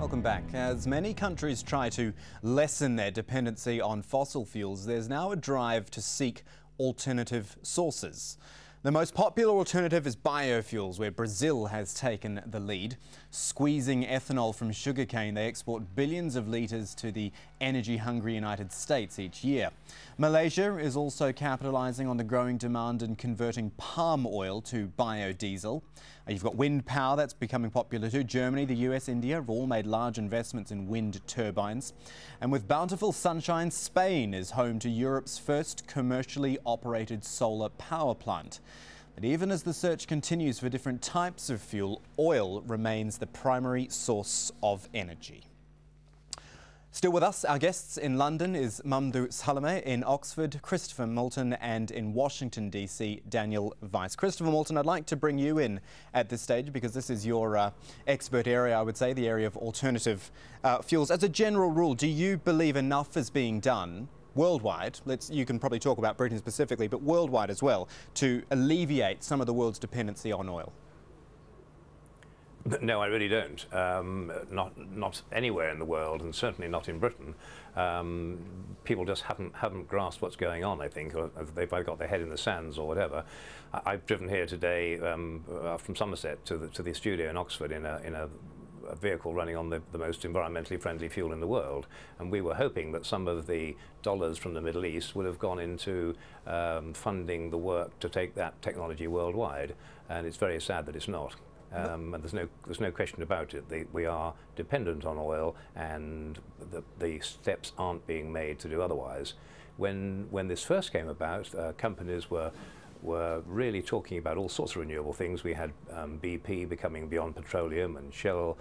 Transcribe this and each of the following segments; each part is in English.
Welcome back. As many countries try to lessen their dependency on fossil fuels, there's now a drive to seek alternative sources. The most popular alternative is biofuels, where Brazil has taken the lead. Squeezing ethanol from sugarcane, they export billions of litres to the energy-hungry United States each year. Malaysia is also capitalising on the growing demand in converting palm oil to biodiesel. You've got wind power, that's becoming popular too. Germany, the US, India have all made large investments in wind turbines. And with bountiful sunshine, Spain is home to Europe's first commercially operated solar power plant. But even as the search continues for different types of fuel, oil remains the primary source of energy. Still with us, our guests in London is Mongoose Anema, in Oxford, Christopher Walton, and in Washington, D.C., Daniel Weiss. Christopher Walton, I'd like to bring you in at this stage because this is your expert area, I would say, the area of alternative fuels. As a general rule, do you believe enough is being done worldwide, you can probably talk about Britain specifically, but worldwide as well, to alleviate some of the world's dependency on oil? No, I really don't. Not anywhere in the world, and certainly not in Britain. People just haven't grasped what's going on, I think, or they've got their head in the sands or whatever. I've driven here today from Somerset to the studio in Oxford in a vehicle running on the most environmentally friendly fuel in the world, and we were hoping that some of the dollars from the Middle East would have gone into funding the work to take that technology worldwide, and it's very sad that it's not. And there's no question about it. We are dependent on oil, and the steps aren't being made to do otherwise. When this first came about, companies were really talking about all sorts of renewable things. We had BP becoming beyond petroleum, and Shell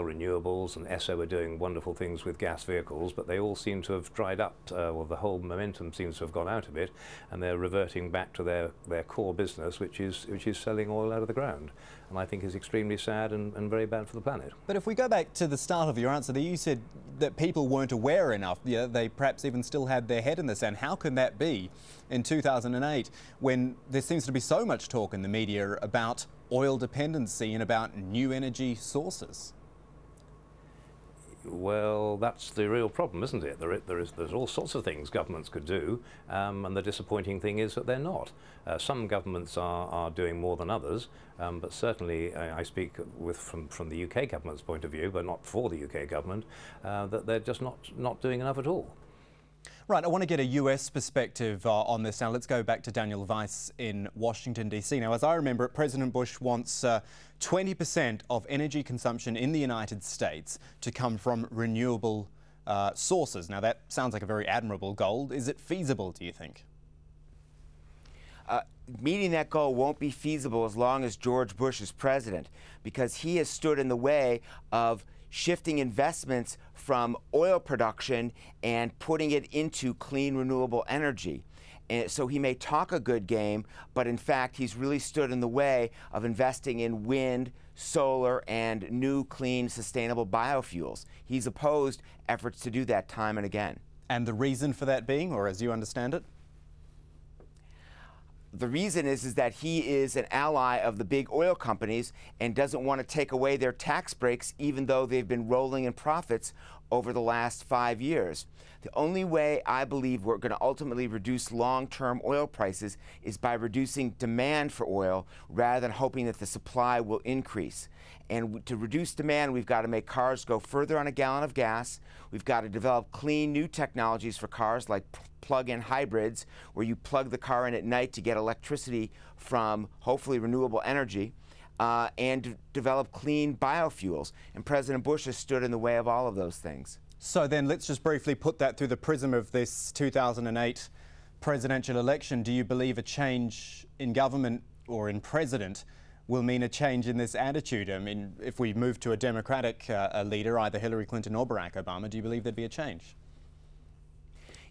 Renewables and Esso were doing wonderful things with gas vehicles, but they all seem to have dried up, or the whole momentum seems to have gone out of it, and they're reverting back to their core business, which is selling oil out of the ground, and I think is extremely sad and very bad for the planet. But if we go back to the start of your answer, you said that people weren't aware enough. Yeah, they perhaps even still had their head in the sand. How can that be in 2008 when there seems to be so much talk in the media about oil dependency and about new energy sources? Well, that's the real problem, isn't it? There's all sorts of things governments could do, and the disappointing thing is that they're not. Some governments are doing more than others, but certainly I speak from the UK government's point of view, but not for the UK government, that they're just not doing enough at all. Right, I want to get a US perspective on this now. Let's go back to Daniel Weiss in Washington, D.C. Now, as I remember it, President Bush wants 20% of energy consumption in the United States to come from renewable sources. Now, that sounds like a very admirable goal. Is it feasible, do you think? Meeting that goal won't be feasible as long as George Bush is president, because he has stood in the way of shifting investments from oil production and putting it into clean, renewable energy. And so he may talk a good game, but in fact, he's really stood in the way of investing in wind, solar, and new, clean, sustainable biofuels. He's opposed efforts to do that time and again. And the reason for that being, or as you understand it? The reason is that he is an ally of the big oil companies and doesn't want to take away their tax breaks, even though they've been rolling in profits over the last 5 years. The only way I believe we're going to ultimately reduce long-term oil prices is by reducing demand for oil rather than hoping that the supply will increase. And to reduce demand, we've got to make cars go further on a gallon of gas. We've got to develop clean new technologies for cars like plug-in hybrids, where you plug the car in at night to get electricity from hopefully renewable energy, and develop clean biofuels. And President Bush has stood in the way of all of those things. So then let's just briefly put that through the prism of this 2008 presidential election. Do you believe a change in government or in president will mean a change in this attitude? I mean, if we move to a Democratic leader, either Hillary Clinton or Barack Obama, do you believe there'd be a change?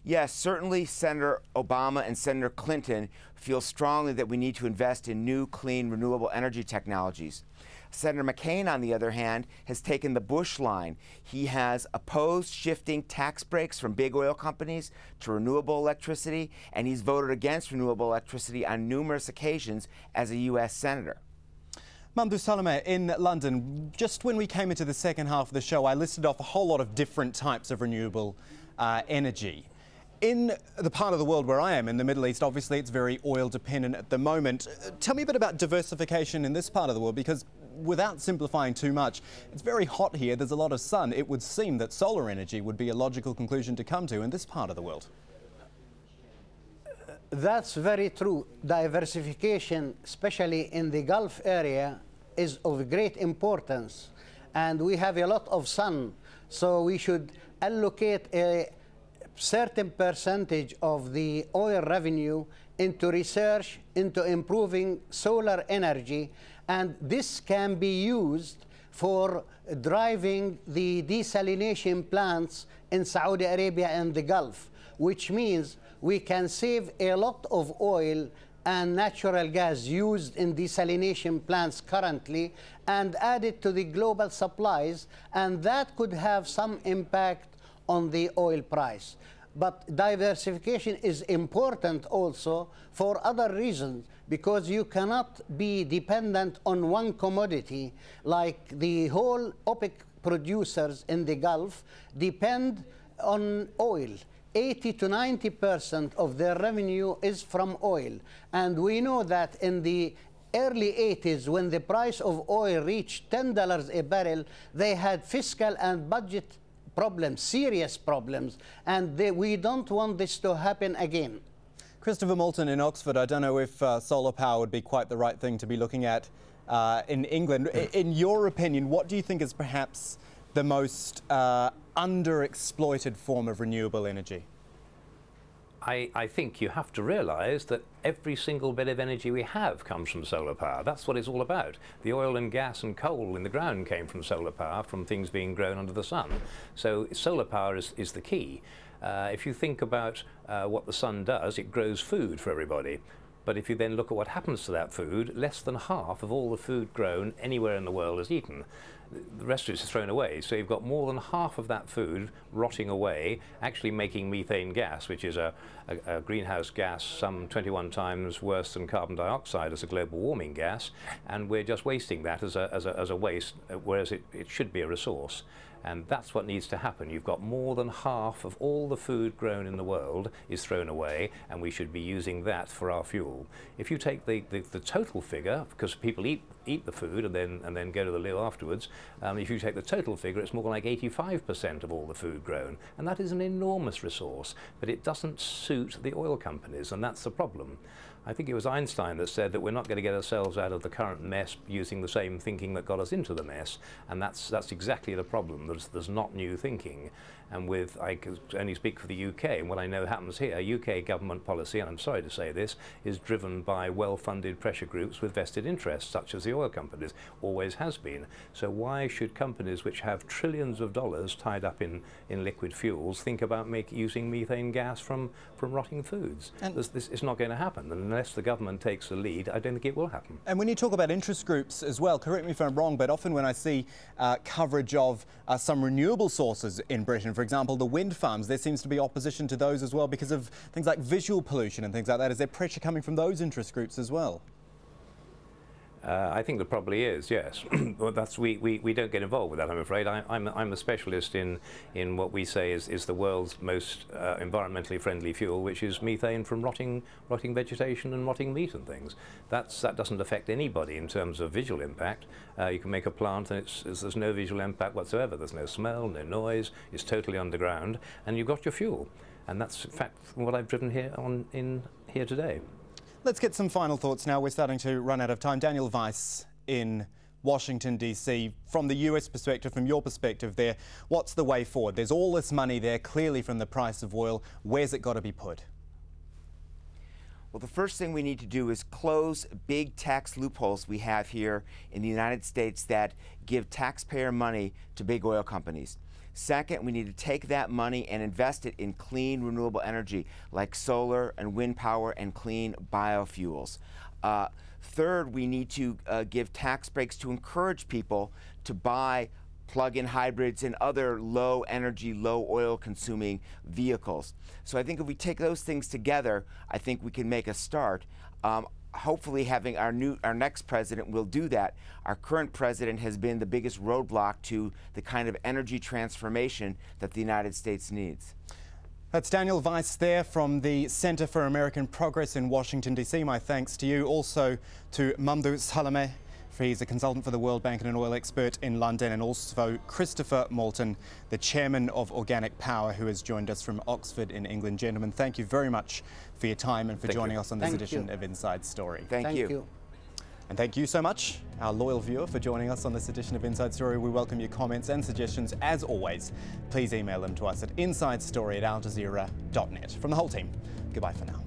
Yes, certainly Senator Obama and Senator Clinton feel strongly that we need to invest in new, clean, renewable energy technologies. Senator McCain, on the other hand, has taken the Bush line. He has opposed shifting tax breaks from big oil companies to renewable electricity, and he's voted against renewable electricity on numerous occasions as a U.S. Senator. Mongoose Anema in London. Just when we came into the second half of the show, I listed off a whole lot of different types of renewable energy. In the part of the world where I am, in the Middle East, obviously it's very oil dependent at the moment. Tell me a bit about diversification in this part of the world, because without simplifying too much, it's very hot here, there's a lot of sun. It would seem that solar energy would be a logical conclusion to come to in this part of the world. That's very true. Diversification, especially in the Gulf area, is of great importance. And we have a lot of sun, so we should allocate a certain percentage of the oil revenue into research, into improving solar energy, and this can be used for driving the desalination plants in Saudi Arabia and the Gulf, which means we can save a lot of oil and natural gas used in desalination plants currently and add it to the global supplies, and that could have some impact on the oil price. But diversification is important also for other reasons, because you cannot be dependent on one commodity. Like the whole OPEC producers in the Gulf depend on oil. 80 to 90% of their revenue is from oil. And we know that in the early 80s, when the price of oil reached $10 a barrel, they had fiscal and budget problems, serious problems, and we don't want this to happen again. Christopher Walton in Oxford, I don't know if solar power would be quite the right thing to be looking at in England. In your opinion, what do you think is perhaps the most underexploited form of renewable energy? I think you have to realise that every single bit of energy we have comes from solar power. That's what it's all about. The oil and gas and coal in the ground came from solar power, from things being grown under the sun. So solar power is the key. If you think about what the sun does, it grows food for everybody. But if you then look at what happens to that food, less than half of all the food grown anywhere in the world is eaten. The rest of it is thrown away. So you've got more than half of that food rotting away, actually making methane gas, which is a greenhouse gas some 21 times worse than carbon dioxide as a global warming gas, and we're just wasting that as a waste, whereas it should be a resource. And that's what needs to happen. You've got more than half of all the food grown in the world is thrown away, and we should be using that for our fuel. If you take the total figure, because people eat the food and then go to the loo afterwards, if you take the total figure, it's more like 85% of all the food grown, and that is an enormous resource, but it doesn't suit the oil companies, and that's the problem. I think it was Einstein that said that we're not going to get ourselves out of the current mess using the same thinking that got us into the mess, and that's exactly the problem. There's not new thinking. And I can only speak for the UK, and what I know happens here, UK government policy, and I'm sorry to say this, is driven by well-funded pressure groups with vested interests, such as the oil companies, always has been. So why should companies which have trillions of dollars tied up in liquid fuels think about using methane gas from rotting foods? This is not going to happen, and unless the government takes the lead, I don't think it will happen. And when you talk about interest groups as well, correct me if I'm wrong, but often when I see coverage of some renewable sources in Britain, for example, the wind farms, there seems to be opposition to those as well because of things like visual pollution and things like that. Is there pressure coming from those interest groups as well? I think there probably is, yes. Well, we don't get involved with that, I'm afraid. I'm a specialist in what we say is the world's most environmentally friendly fuel, which is methane from rotting vegetation and rotting meat and things. That doesn't affect anybody in terms of visual impact. You can make a plant and there's no visual impact whatsoever. There's no smell, no noise, it's totally underground, and you've got your fuel. And that's, in fact, what I've driven here today. Let's get some final thoughts now. We're starting to run out of time. Daniel Weiss in Washington, D.C. From the US perspective, from your perspective there, what's the way forward? There's all this money there, clearly from the price of oil. Where's it got to be put? Well, the first thing we need to do is close big tax loopholes we have here in the United States that give taxpayer money to big oil companies. Second, we need to take that money and invest it in clean, renewable energy like solar and wind power and clean biofuels. Third, we need to give tax breaks to encourage people to buy plug-in hybrids and other low energy, low oil consuming vehicles. So I think if we take those things together, I think we can make a start. hopefully having our next president will do that. Our current president has been the biggest roadblock to the kind of energy transformation that the United States needs. That's Daniel Weiss there from the Center for American Progress in Washington, D.C. My thanks to you. Also to Mongoose Anema. He's a consultant for the World Bank and an oil expert in London, and also Christopher Walton, the chairman of Organic Power, who has joined us from Oxford in England. Gentlemen, thank you very much for your time and for joining us on this edition of Inside Story. Thank you. And thank you so much, our loyal viewer, for joining us on this edition of Inside Story. We welcome your comments and suggestions. As always, please email them to us at insidestory@aljazeera.net. From the whole team, goodbye for now.